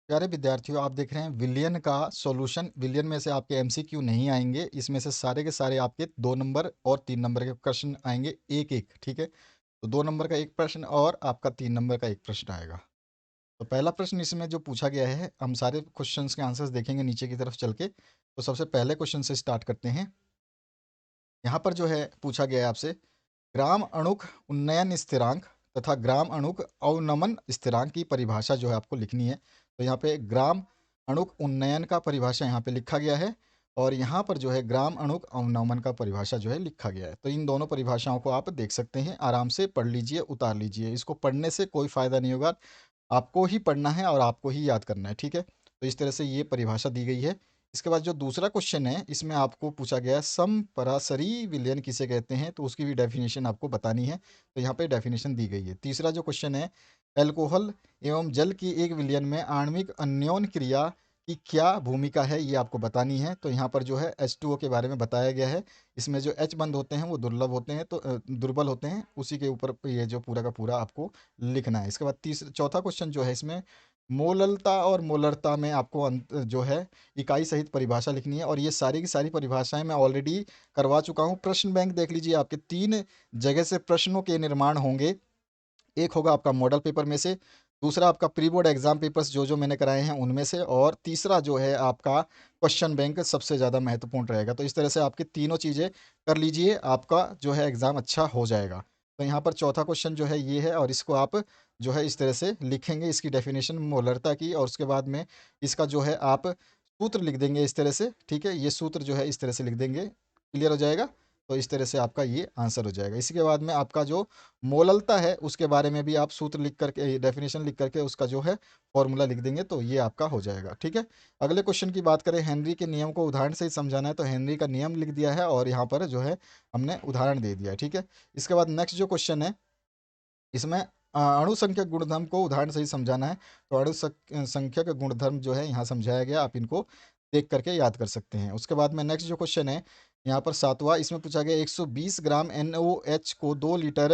प्यारे विद्यार्थियों, आप देख रहे हैं विलियन का सॉल्यूशन। विलियन में से आपके एमसीक्यू नहीं आएंगे, इसमें से सारे के सारे आपके 2 नंबर और 3 नंबर के क्वेश्चन आएंगे, एक एक। ठीक है, तो 2 नंबर का एक प्रश्न और आपका 3 नंबर का एक प्रश्न आएगा। तो पहला प्रश्न इसमें जो पूछा गया है, हम सारे क्वेश्चंस के आंसर्स देखेंगे नीचे की तरफ चल के। तो सबसे पहले क्वेश्चन से स्टार्ट करते हैं। यहाँ पर जो है पूछा गया है आपसे, ग्राम अणुक उन्नयन स्थिरांक तथा ग्राम अणुक अवनमन स्थिरांक की परिभाषा जो है आपको लिखनी है। तो यहाँ पे ग्राम अणुक उन्नयन का परिभाषा यहाँ पे लिखा गया है, और यहाँ पर जो है ग्राम अणुक अवनमन का परिभाषा जो है लिखा गया है। तो इन दोनों परिभाषाओं को आप देख सकते हैं, आराम से पढ़ लीजिए, उतार लीजिए। इसको पढ़ने से कोई फ़ायदा नहीं होगा, आपको ही पढ़ना है और आपको ही याद करना है। ठीक है, तो इस तरह से ये परिभाषा दी गई है। इसके बाद जो दूसरा क्वेश्चन है, इसमें आपको पूछा गया है समपरासरी विलयन किसे कहते हैं, तो उसकी भी डेफिनेशन आपको बतानी है। तो यहाँ पे डेफिनेशन दी गई है। तीसरा जो क्वेश्चन है, अल्कोहल एवं जल की एक विलयन में आणविक अन्योन क्रिया की क्या भूमिका है, ये आपको बतानी है। तो यहाँ पर जो है H2O के बारे में बताया गया है। इसमें जो H बंद होते हैं वो दुर्लभ होते हैं, तो दुर्बल होते हैं, उसी के ऊपर ये जो पूरा का पूरा आपको लिखना है। इसके बाद चौथा क्वेश्चन जो है, इसमें मोललता और मोलरता में आपको जो है इकाई सहित परिभाषा लिखनी है। और ये सारी की सारी परिभाषाएं मैं ऑलरेडी करवा चुका हूँ। प्रश्न बैंक देख लीजिए, आपके 3 जगह से प्रश्नों के निर्माण होंगे। एक होगा आपका मॉडल पेपर में से, दूसरा आपका प्री बोर्ड एग्जाम पेपर्स जो जो मैंने कराए हैं उनमें से, और तीसरा जो है आपका क्वेश्चन बैंक सबसे ज़्यादा महत्वपूर्ण रहेगा। तो इस तरह से आपकी तीनों चीज़ें कर लीजिए, आपका जो है एग्ज़ाम अच्छा हो जाएगा। तो यहाँ पर चौथा क्वेश्चन जो है ये है, और इसको आप जो है इस तरह से लिखेंगे, इसकी डेफिनेशन मोलरता की, और उसके बाद में इसका जो है आप सूत्र लिख देंगे इस तरह से। ठीक है, ये सूत्र जो है इस तरह से लिख देंगे, क्लियर हो जाएगा। तो इस तरह से आपका ये आंसर हो जाएगा। इसी के बाद में आपका जो मोललता है उसके बारे में भी आप सूत्र लिख करके, डेफिनेशन लिख करके उसका जो है फॉर्मूला लिख देंगे, तो ये आपका हो जाएगा। ठीक है, अगले क्वेश्चन की बात करें, हेनरी के नियम को उदाहरण से ही समझाना है, तो हेनरी का नियम लिख दिया है और यहाँ पर जो है हमने उदाहरण दे दिया है। ठीक है, इसके बाद नेक्स्ट जो क्वेश्चन है, इसमें अणु संख्यक गुणधर्म को उदाहरण से ही समझाना है। तो संख्यक गुणधर्म जो है यहाँ समझाया गया, आप इनको देख करके याद कर सकते हैं। उसके बाद में नेक्स्ट जो क्वेश्चन है यहाँ पर सातवां, इसमें पूछा गया 120 ग्राम NaOH को 2 लीटर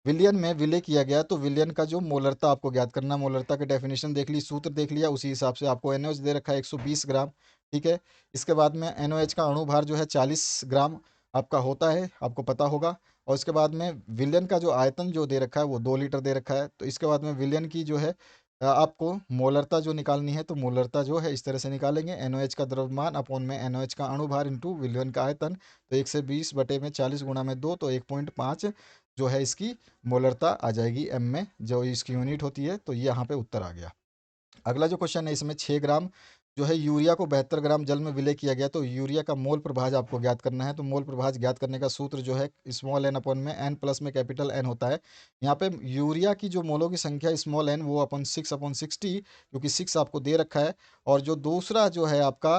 विलियन में विलय किया गया, तो विलियन का जो मोलरता आपको ज्ञात करना। मोलरता की डेफिनेशन देख ली, सूत्र देख लिया, उसी हिसाब से आपको NaOH दे रखा है 120 ग्राम। ठीक है, इसके बाद में NaOH का अणु भार जो है 40 ग्राम आपका होता है, आपको पता होगा। और इसके बाद में विलियन का जो आयतन जो दे रखा है वो 2 लीटर दे रखा है। तो इसके बाद में विलियन की जो है आपको मोलरता जो निकालनी है, तो मोलरता जो है इस तरह से निकालेंगे, NaOH का द्रव्यमान अपॉन में NaOH का अणु भार इंटू विलियन का आयतन। तो 120/40 गुणा में 2, तो 1.5 जो है इसकी मोलरता आ जाएगी एम में, जो इसकी यूनिट होती है। तो ये यहाँ पे उत्तर आ गया। अगला जो क्वेश्चन है, इसमें 6 ग्राम जो है यूरिया को 72 ग्राम जल में विलय किया गया, तो यूरिया का मोल प्रभाज आपको ज्ञात करना है। तो मोल प्रभाज ज्ञात करने का सूत्र जो है स्मॉल एन अपॉन में एन प्लस में कैपिटल एन होता है। यहाँ पे यूरिया की जो मोलों की संख्या स्मॉल एन, वो अपन 6/60, क्योंकि 6 आपको दे रखा है। और जो दूसरा जो है आपका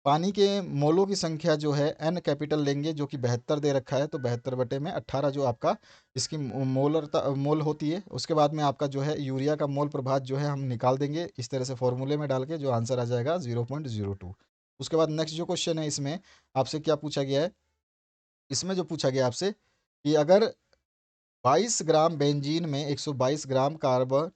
पानी के मोलों की संख्या जो है एन कैपिटल लेंगे, जो कि 72 दे रखा है, तो 72/18 जो आपका इसकी मोलरता मोल होती है। उसके बाद में आपका जो है यूरिया का मोल प्रभाज जो है हम निकाल देंगे इस तरह से फॉर्मूले में डाल के, जो आंसर आ जाएगा 0.02। उसके बाद नेक्स्ट जो क्वेश्चन है, इसमें आपसे क्या पूछा गया है, इसमें जो पूछा गया आपसे कि अगर 22 ग्राम बेंजीन में 122 ग्राम कार्बन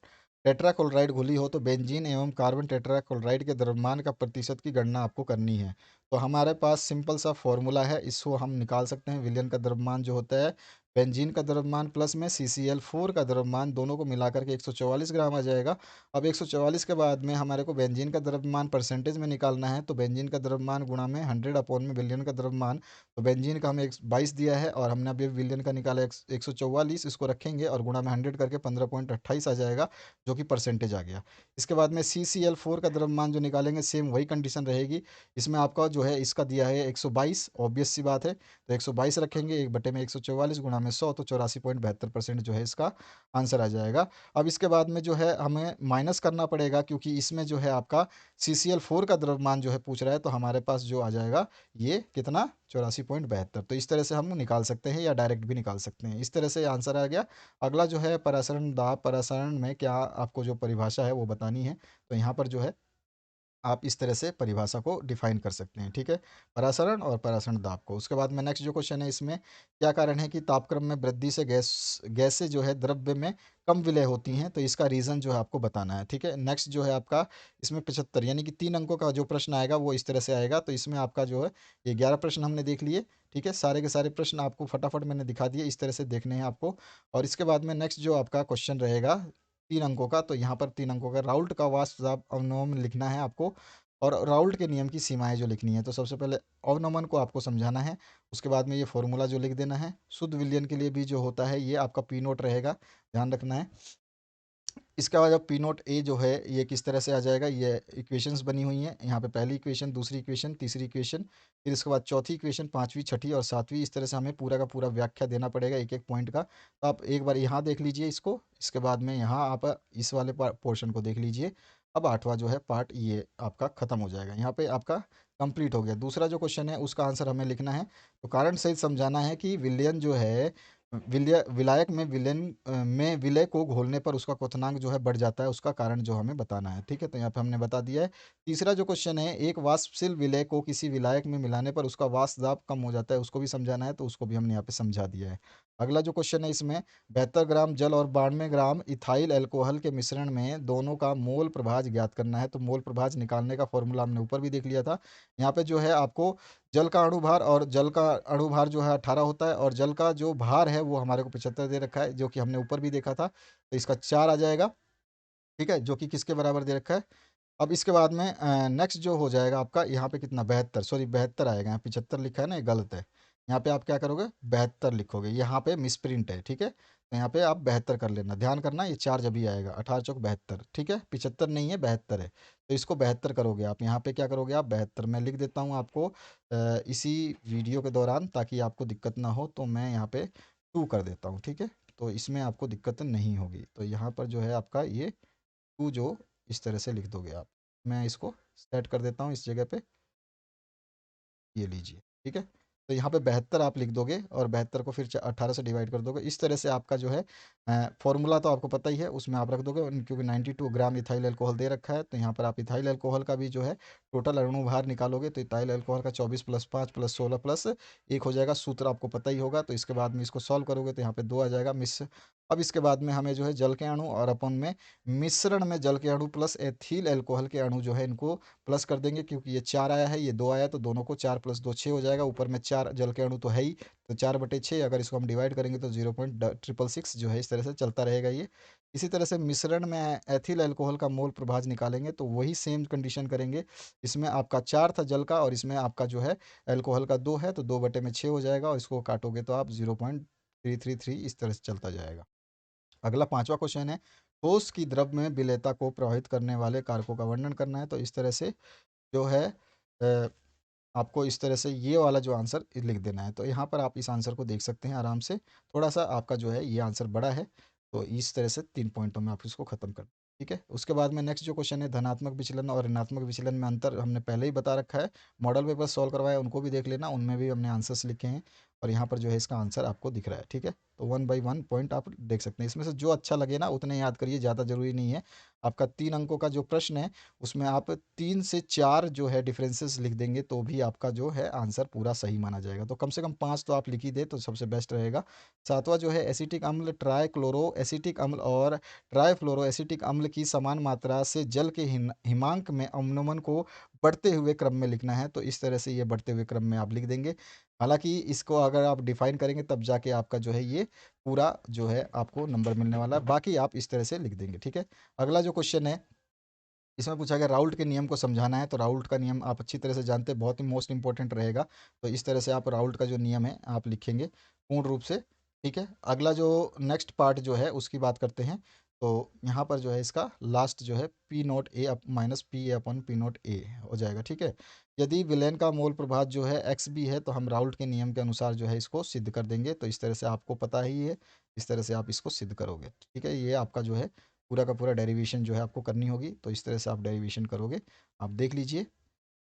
टेट्राक्लोराइड घुली हो, तो बेंजीन एवं कार्बन टेट्राक्लोराइड के द्रव्यमान का प्रतिशत की गणना आपको करनी है। तो हमारे पास सिंपल सा फॉर्मूला है, इसको हम निकाल सकते हैं। विलियन का द्रव्यमान जो होता है बेंजीन का द्रव्यमान प्लस में CCl4 का द्रव्यमान, दोनों को मिलाकर के 144 ग्राम आ जाएगा। अब 144 के बाद में हमारे को बेंजीन का द्रव्यमान परसेंटेज में निकालना है, तो बेंजीन का द्रव्यमान गुणा में 100 अपॉन में विलियन का द्रव्यमान। तो बेंजीन का हमें 22 दिया है, और हमने अभी विलियन का निकाला 144, इसको रखेंगे और गुणा में 100 करके 15.28 आ जाएगा, जो कि परसेंटेज आ गया। इसके बाद में CCl4 का द्रव्यमान जो निकालेंगे, सेम वही कंडीशन रहेगी। इसमें आपका जो है इसका दिया है 122, ऑब्वियस सी बात है, तो 122 रखेंगे, 1/144 गुणा में 100, तो 84.72% जो है इसका आंसर आ जाएगा। अब इसके बाद में जो है हमें माइनस करना पड़ेगा, क्योंकि इसमें जो है आपका CCl4 का द्रव्यमान जो है पूछ रहा है, तो हमारे पास जो आ जाएगा ये कितना, 84.72। तो इस तरह से हम निकाल सकते हैं, या डायरेक्ट भी निकाल सकते हैं। इस तरह से आंसर आ गया। अगला जो है परासरण दाब, परासरण में क्या आपको जो परिभाषा है वो बतानी है। तो यहाँ पर जो है आप इस तरह से परिभाषा को डिफाइन कर सकते हैं, ठीक है, परासरण और परासरण दाब को। उसके बाद में नेक्स्ट जो क्वेश्चन है इसमें, क्या कारण है कि तापक्रम में वृद्धि से गैसें जो है द्रव्य में कम विलय होती हैं, तो इसका रीज़न जो है आपको बताना है, ठीक है। नेक्स्ट जो है आपका इसमें 75 यानी कि 3 अंकों का जो प्रश्न आएगा वो इस तरह से आएगा। तो इसमें आपका जो है ये 11 प्रश्न हमने देख लिए, ठीक है, सारे के सारे प्रश्न आपको फटाफट मैंने दिखा दिए, इस तरह से देखने हैं आपको। और इसके बाद में नेक्स्ट जो आपका क्वेश्चन रहेगा 3 अंकों का, तो यहाँ पर 3 अंकों का राउल्ट का वाष्प अवनमन लिखना है आपको, और राउल्ट के नियम की सीमाएं जो लिखनी है। तो सबसे पहले अवनमन को आपको समझाना है, उसके बाद में ये फॉर्मूला जो लिख देना है। शुद्ध विलयन के लिए भी जो होता है ये आपका पी नोट रहेगा, ध्यान रखना है। इसके बाद अब पी नोट ए जो है ये किस तरह से आ जाएगा, ये इक्वेशंस बनी हुई हैं यहाँ पे, पहली इक्वेशन, दूसरी इक्वेशन, तीसरी इक्वेशन, फिर इसके बाद चौथी इक्वेशन, पांचवी, छठी और सातवीं, इस तरह से हमें पूरा का पूरा व्याख्या देना पड़ेगा एक एक पॉइंट का। तो आप एक बार यहाँ देख लीजिए इसको, इसके बाद में यहाँ आप इस वाले पोर्शन को देख लीजिए। अब 8वां जो है पार्ट ये आपका खत्म हो जाएगा, यहाँ पे आपका कंप्लीट हो गया। दूसरा जो क्वेश्चन है उसका आंसर हमें लिखना है, तो कारण सहित समझाना है कि विलयन जो है विलायक में में विलय को घोलने पर उसका क्वथनांक जो है बढ़ जाता है, उसका कारण जो हमें बताना है, ठीक है। तो यहाँ पे हमने बता दिया है। तीसरा जो क्वेश्चन है, एक वाष्पशील विलय को किसी विलायक में मिलाने पर उसका वाष्प दाब कम हो जाता है, उसको भी समझाना है, तो उसको भी हमने यहाँ पे समझा दिया है। अगला जो क्वेश्चन है इसमें, 72 ग्राम जल और 92 ग्राम इथाइल अल्कोहल के मिश्रण में दोनों का मोल प्रभाज ज्ञात करना है। तो मोल प्रभाज निकालने का फॉर्मूला हमने ऊपर भी देख लिया था। यहाँ पे जो है आपको जल का अणुभार, और जल का अणुभार जो है 18 होता है, और जल का जो भार है वो हमारे को 75 दे रखा है, जो कि हमने ऊपर भी देखा था। तो इसका 4 आ जाएगा, ठीक है, जो कि किसके बराबर दे रखा है। अब इसके बाद में नेक्स्ट जो हो जाएगा आपका, यहाँ पे कितना, 72, सॉरी 72 आएगा, यहाँ 75 लिखा है ना, ये गलत है। यहाँ पे आप क्या करोगे, 72 लिखोगे, यहाँ पे मिसप्रिंट है, ठीक है। तो यहाँ पे आप 72 कर लेना, ध्यान करना, ये 4 जब ही आएगा, 18 चौक 72, ठीक है, 75 नहीं है 72 है। तो इसको 72 करोगे आप, यहाँ पे क्या करोगे आप, 72 मैं लिख देता हूँ आपको इसी वीडियो के दौरान, ताकि आपको दिक्कत ना हो, तो मैं यहाँ पे 2 कर देता हूँ, ठीक है। तो इसमें आपको दिक्कत नहीं होगी, तो यहाँ पर जो है आपका ये 2 जो इस तरह से लिख दोगे आप। मैं इसको सेट कर देता हूँ इस जगह पे, ये लीजिए, ठीक है। तो यहाँ पे 72 आप लिख दोगे, और 72 को फिर 18 से डिवाइड कर दोगे, इस तरह से आपका जो है फॉर्मूला तो आपको पता ही है, उसमें आप रख दोगे। क्योंकि 92 ग्राम इथाइल अल्कोहल दे रखा है, तो यहाँ पर आप इथाइल अल्कोहल का भी जो है टोटल अणु भार निकालोगे, तो इथाइल अल्कोहल का 24 + 5 + 16 + 1 हो जाएगा, सूत्र आपको पता ही होगा। तो इसके बाद में इसको सॉल्व करोगे तो यहाँ पे 2 आ जाएगा मिस। अब इसके बाद में हमें जो है जल के अणु और अपन में मिश्रण में जल के अणु प्लस एथिल अल्कोहल के अणु जो है इनको प्लस कर देंगे, क्योंकि ये 4 आया है, ये 2 आया, तो दोनों को 4 + 2 6 हो जाएगा। ऊपर में 4 जल के अणु तो है ही, तो 4/6, अगर इसको हम डिवाइड करेंगे तो 0.666 जो है इस तरह से चलता रहेगा ये। इसी तरह से मिश्रण में एथिल अल्कोहल का मोल प्रभाज निकालेंगे, तो वही सेम कंडीशन करेंगे। इसमें आपका 4 था जल का, और इसमें आपका जो है अल्कोहल का 2 है, तो 2/6 हो जाएगा, और इसको काटोगे तो आप 0.333 इस तरह से चलता जाएगा। अगला 5वां क्वेश्चन है, ठोस की द्रव में विलेयता को प्रभावित करने वाले कारकों का वर्णन करना है। तो इस तरह से जो है आपको इस तरह से ये वाला जो आंसर लिख देना है। तो यहाँ पर आप इस आंसर को देख सकते हैं आराम से, थोड़ा सा आपका जो है ये आंसर बड़ा है, तो इस तरह से 3 पॉइंटों में आप इसको खत्म कर, ठीक है। उसके बाद में नेक्स्ट जो क्वेश्चन है, धनात्मक विचलन और ऋणात्मक विचलन में अंतर हमने पहले ही बता रखा है, मॉडल पेपर सॉल्व करवाया उनको भी देख लेना, उनमें भी हमने आंसर्स लिखे हैं, और यहाँ पर जो है इसका आंसर आपको दिख रहा है, ठीक है। तो 1 बाई 1 पॉइंट आप देख सकते हैं, इसमें से जो अच्छा लगे ना उतने याद करिए, ज़्यादा जरूरी नहीं है। आपका 3 अंकों का जो प्रश्न है उसमें आप 3 से 4 जो है डिफरेंसेस लिख देंगे, तो भी आपका जो है आंसर पूरा सही माना जाएगा। तो कम से कम 5 तो आप लिख ही दे तो सबसे बेस्ट रहेगा। 7वां जो है, एसिटिक अम्ल, ट्राइक्लोरो एसिटिक अम्ल और ट्राइफ्लोरो एसिटिक अम्ल की समान मात्रा से जल के हिमांक में अवनमन को बढ़ते हुए क्रम में लिखना है। तो इस तरह से ये बढ़ते हुए क्रम में आप लिख देंगे। हालांकि इसको अगर आप डिफाइन करेंगे तब जाके आपका जो है ये पूरा जो है आपको नंबर मिलने वाला है, बाकी आप इस तरह से लिख देंगे, ठीक है। अगला जो क्वेश्चन है इसमें पूछा गया राउल्ट के नियम को समझाना है। तो राउल्ट का नियम आप अच्छी तरह से जानते हैं, बहुत ही मोस्ट इंपॉर्टेंट रहेगा। तो इस तरह से आप राउल्ट का जो नियम है आप लिखेंगे पूर्ण रूप से, ठीक है। अगला जो नेक्स्ट पार्ट जो है उसकी बात करते हैं। तो यहाँ पर जो है इसका लास्ट जो है P not A minus P A upon P not A हो जाएगा, ठीक है। यदि विलेन का मोल प्रभाव जो है एक्स बी है, तो हम राउल्ट के नियम के अनुसार जो है इसको सिद्ध कर देंगे। तो इस तरह से आपको पता ही है, इस तरह से आप इसको सिद्ध करोगे, ठीक है। ये आपका जो है पूरा का पूरा डेरिवेशन जो है आपको करनी होगी, तो इस तरह से आप डेरिवेशन करोगे, आप देख लीजिए।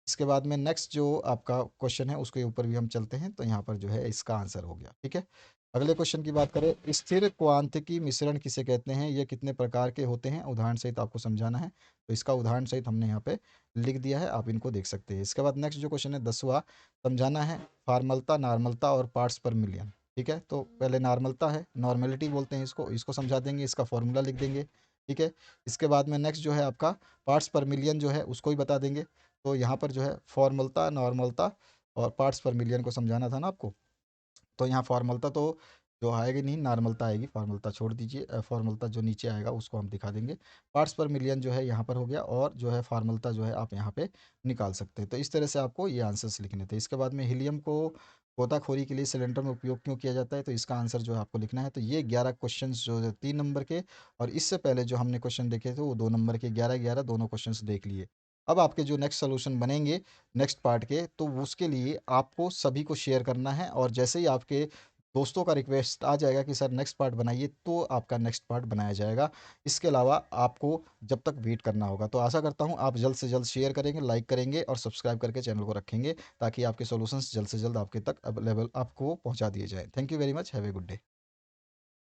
इसके बाद में नेक्स्ट जो आपका क्वेश्चन है उसके ऊपर भी हम चलते हैं, तो यहाँ पर जो है इसका आंसर हो गया, ठीक है। अगले क्वेश्चन की बात करें, स्थिर क्वांटिकी मिश्रण किसे कहते हैं, ये कितने प्रकार के होते हैं, उदाहरण सहित आपको समझाना है। तो इसका उदाहरण सहित हमने यहाँ पे लिख दिया है, आप इनको देख सकते हैं। इसके बाद नेक्स्ट जो क्वेश्चन है 10वां, समझाना है फॉर्मलता, नॉर्मलता और पार्ट्स पर मिलियन। ठीक है, तो पहले नॉर्मलता है, नॉर्मेलिटी बोलते हैं इसको, इसको समझा देंगे, इसका फॉर्मूला लिख देंगे। ठीक है, इसके बाद में नेक्स्ट जो है आपका पार्ट्स पर मिलियन जो है उसको ही बता देंगे। तो यहाँ पर जो है फॉर्मलता, नॉर्मलता और पार्ट्स पर मिलियन को समझाना था ना आपको। तो यहाँ फॉर्मलता तो जो आएगी नहीं, नॉर्मलता आएगी, फॉर्मलता छोड़ दीजिए, फॉर्मलता जो नीचे आएगा उसको हम दिखा देंगे। पार्ट्स पर मिलियन जो है यहाँ पर हो गया, और जो है फॉर्मलता जो है आप यहाँ पे निकाल सकते हैं। तो इस तरह से आपको ये आंसर्स लिखने थे। इसके बाद में हीलियम को गोताखोरी के लिए सिलेंडर में उपयोग क्यों किया जाता है, तो इसका आंसर जो है आपको लिखना है। तो ये 11 क्वेश्चन जो है 3 नंबर के, और इससे पहले जो हमने क्वेश्चन देखे थे वो 2 नंबर के, 11-11 दोनों क्वेश्चन देख लिए। अब आपके जो नेक्स्ट सोल्यूशन बनेंगे नेक्स्ट पार्ट के, तो उसके लिए आपको सभी को शेयर करना है, और जैसे ही आपके दोस्तों का रिक्वेस्ट आ जाएगा कि सर नेक्स्ट पार्ट बनाइए, तो आपका नेक्स्ट पार्ट बनाया जाएगा। इसके अलावा आपको जब तक वेट करना होगा। तो आशा करता हूँ आप जल्द से जल्द शेयर करेंगे, लाइक करेंगे और सब्सक्राइब करके चैनल को रखेंगे, ताकि आपके सॉल्यूशंस जल्द से जल्द आपके तक अवेलेबल आपको पहुँचा दिए जाए। Thank you very much, have a good day.